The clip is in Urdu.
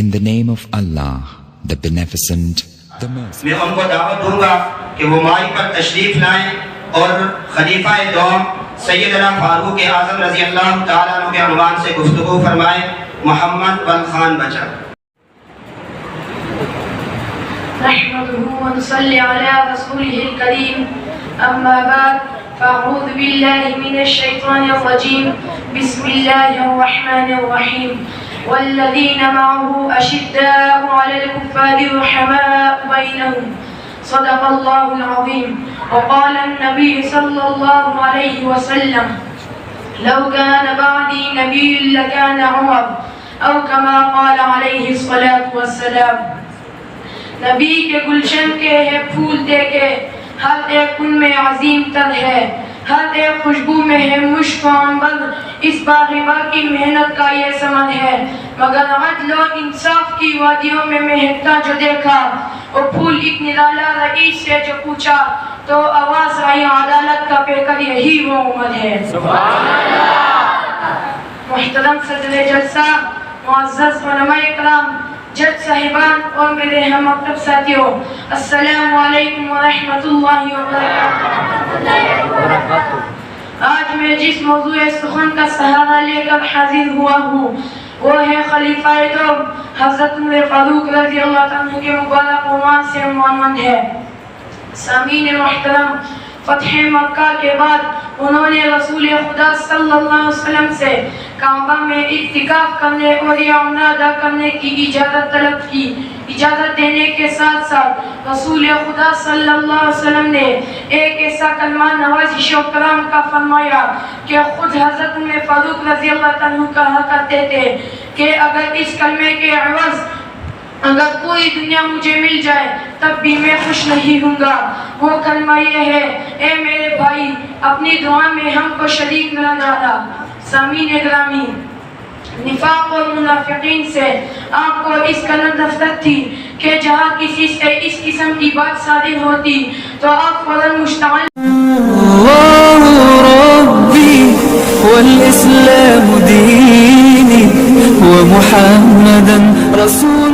In the name of Allah, the Beneficent, the Merciful. میں ان کو دعوت دوں گا کہ وہ مائی پر تشریف لائیں اور خلیفہ دوم سیدنا فاروق اعظم رضی اللہ تعالیٰ عنہ کے عنوان سے گفتگو فرمائیں. محمد بن خان بچا. نحمده ونصلي على رسوله الكريم أما بعد فأعوذ بالله من الشيطان الرجيم بسم الله الرحمن الرحيم والذين معه أشداء على الكفار رحماء بينهم صدق الله العظيم. وقال النبي صلى الله عليه وسلم لو كان بعدي نبي لكان عمر أو كما قال عليه الصلاة والسلام. نبی کے گلشن کے ہے پھول دیکھے ہر ایک ان میں عظیم تر ہے ہر ایک خوشبو میں ہے مشک و عنبر اس باغبا کی محنت کا یہ ثمر ہے مگر عدل و انصاف کی وادیوں میں مہکتا جو دیکھا وہ پھول ایک نرالا رئیس سے جو پوچھا تو آواز آئی عدالت کا پیکر یہی وہ عمر ہے. سبحان اللہ. محترم صدر جلسہ معزز علماء اکرام جج صاحبان اور میرے ہم مکتب ساتھیوں السلام علیکم ورحمۃ اللہ وبرکاتہ. آج میں جس موضوع سخن کا سہارا لے کر حاضر ہوا ہوں وہ ہے خلیفہ دوم حضرت عمر فاروق رضی اللہ عنہ کے مبارک عنوان سے عنوان ہے. سامعین محترم، فتح مکہ کے بعد انہوں نے رسول خدا صلی اللہ علیہ وسلم سے کعبہ میں اعتکاف کرنے اور یہ عمرہ ادا کرنے کی اجازت طلب کی. اجازت دینے کے ساتھ ساتھ رسول خدا صلی اللہ علیہ وسلم نے ایک ایسا کلمہ نوازش و کرام کا فرمایا کہ خود حضرت عمر فاروق رضی اللہ عنہ کہا کرتے تھے کہ اگر اس کلمے کے عوض اگر پوری دنیا مجھے مل جائے تب بھی میں خوش نہیں ہوں گا. وہ کلمہ یہ ہے اے میرے بھائی اپنی دعا میں ہم کو شریک نہ ڈالا. سامعین گرامی، نفاق اور منافقین سے آپ کو اس قدر نفرت تھی کہ جہاں کسی سے اس قسم کی بات صادر ہوتی تو آپ فوراً مشتعل ربي والإسلام ديني ومحمدا رسول